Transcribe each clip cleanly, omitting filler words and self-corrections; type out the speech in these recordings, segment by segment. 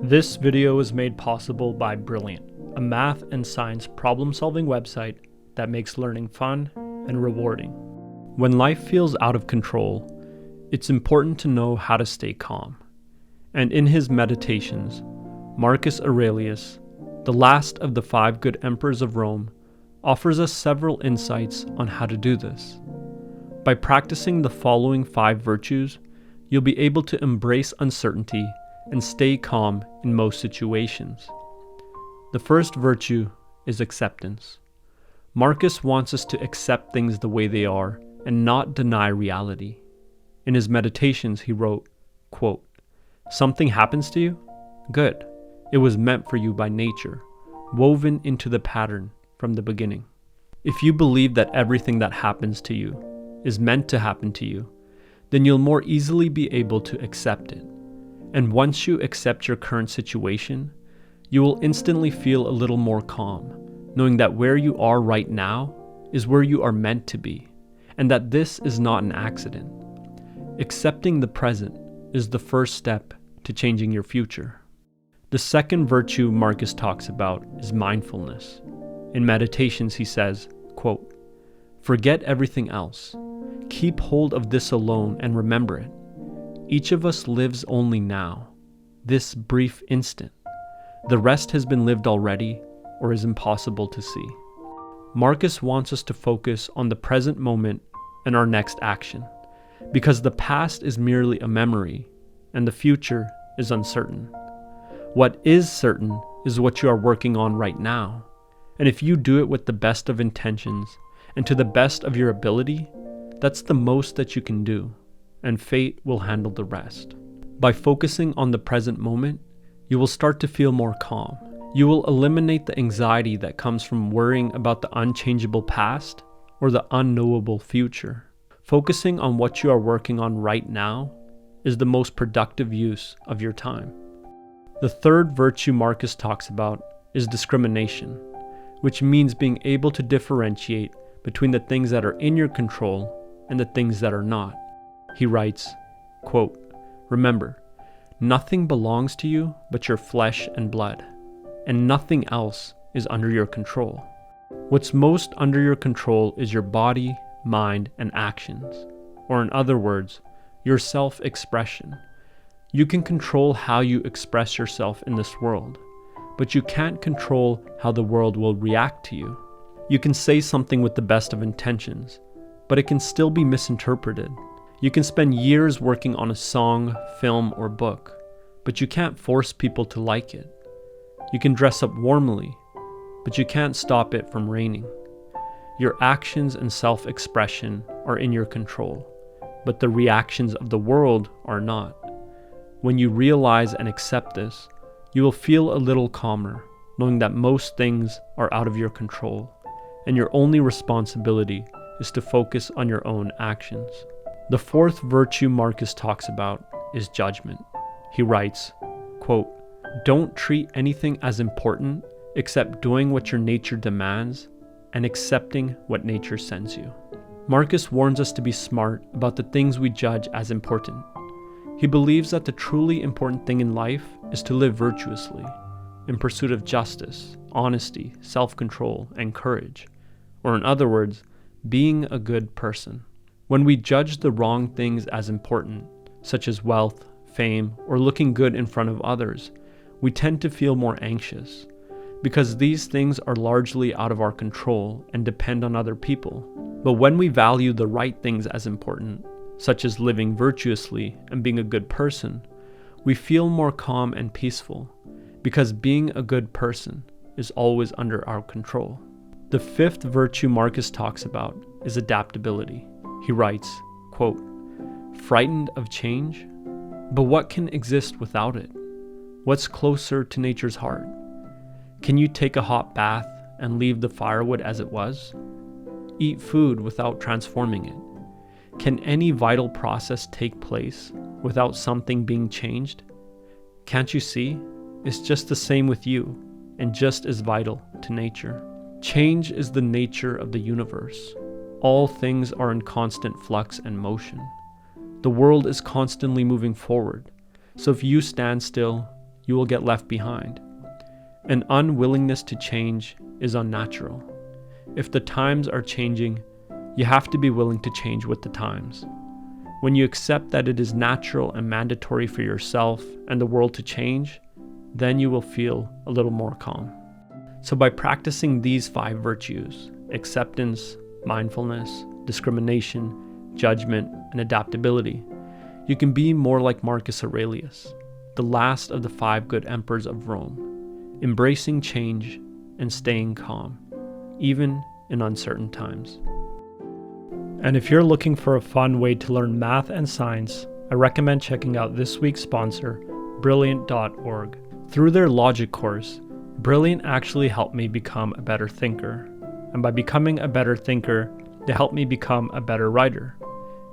This video is made possible by Brilliant, a math and science problem-solving website that makes learning fun and rewarding. When life feels out of control, it's important to know how to stay calm. And in his Meditations, Marcus Aurelius, the last of the 5 good emperors of Rome, offers us several insights on how to do this. By practicing the following 5 virtues, you'll be able to embrace uncertainty and stay calm in most situations. The first virtue is acceptance. Marcus wants us to accept things the way they are and not deny reality. In his Meditations, he wrote, quote, "Something happens to you? Good. It was meant for you by nature, woven into the pattern from the beginning." If you believe that everything that happens to you is meant to happen to you, then you'll more easily be able to accept it. And once you accept your current situation, you will instantly feel a little more calm, knowing that where you are right now is where you are meant to be, and that this is not an accident. Accepting the present is the first step to changing your future. The second virtue Marcus talks about is mindfulness. In Meditations, he says, quote, "Forget everything else. Keep hold of this alone and remember it. Each of us lives only now, this brief instant. The rest has been lived already or is impossible to see." Marcus wants us to focus on the present moment and our next action, because the past is merely a memory and the future is uncertain. What is certain is what you are working on right now, and if you do it with the best of intentions and to the best of your ability, that's the most that you can do, and fate will handle the rest. By focusing on the present moment, you will start to feel more calm. You will eliminate the anxiety that comes from worrying about the unchangeable past or the unknowable future. Focusing on what you are working on right now is the most productive use of your time. The third virtue Marcus talks about is discrimination, which means being able to differentiate between the things that are in your control and the things that are not. He writes, quote, "Remember, nothing belongs to you but your flesh and blood, and nothing else is under your control. What's most under your control is your body, mind, and actions, or in other words, your self-expression. You can control how you express yourself in this world, but you can't control how the world will react to you. You can say something with the best of intentions, but it can still be misinterpreted. You can spend years working on a song, film, or book, but you can't force people to like it. You can dress up warmly, but you can't stop it from raining. Your actions and self-expression are in your control, but the reactions of the world are not. When you realize and accept this, you will feel a little calmer, knowing that most things are out of your control, and your only responsibility is to focus on your own actions. The fourth virtue Marcus talks about is judgment. He writes, quote, "Don't treat anything as important except doing what your nature demands and accepting what nature sends you." Marcus warns us to be smart about the things we judge as important. He believes that the truly important thing in life is to live virtuously, in pursuit of justice, honesty, self-control, and courage, or in other words, being a good person. When we judge the wrong things as important, such as wealth, fame, or looking good in front of others, we tend to feel more anxious, because these things are largely out of our control and depend on other people. But when we value the right things as important, such as living virtuously and being a good person, we feel more calm and peaceful, because being a good person is always under our control. The fifth virtue Marcus talks about is adaptability. He writes, quote, "Frightened of change? But what can exist without it? What's closer to nature's heart? Can you take a hot bath and leave the firewood as it was? Eat food without transforming it? Can any vital process take place without something being changed? Can't you see? It's just the same with you, and just as vital to nature. Change is the nature of the universe. All things are in constant flux and motion. The world is constantly moving forward, so if you stand still, you will get left behind. An unwillingness to change is unnatural. If the times are changing, you have to be willing to change with the times. When you accept that it is natural and mandatory for yourself and the world to change, then you will feel a little more calm. So by practicing these 5 virtues, acceptance, mindfulness, discrimination, judgment, and adaptability, you can be more like Marcus Aurelius, the last of the 5 good emperors of Rome, embracing change and staying calm, even in uncertain times. And if you're looking for a fun way to learn math and science, I recommend checking out this week's sponsor, Brilliant.org. Through their logic course, Brilliant actually helped me become a better thinker. And by becoming a better thinker, they helped me become a better writer.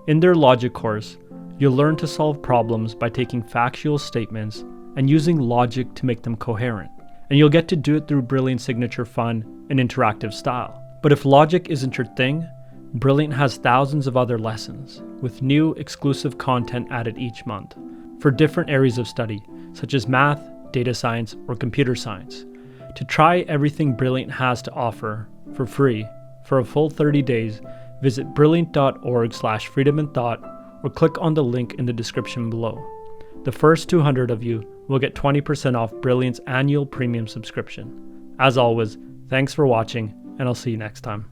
In their logic course, you'll learn to solve problems by taking factual statements and using logic to make them coherent. And you'll get to do it through Brilliant's signature fun and interactive style. But if logic isn't your thing, Brilliant has thousands of other lessons, with new exclusive content added each month, for different areas of study, such as math, data science, or computer science. To try everything Brilliant has to offer for free for a full 30 days, visit brilliant.org/freedominthought or click on the link in the description below. The first 200 of you will get 20% off Brilliant's annual premium subscription. As always, thanks for watching, and I'll see you next time.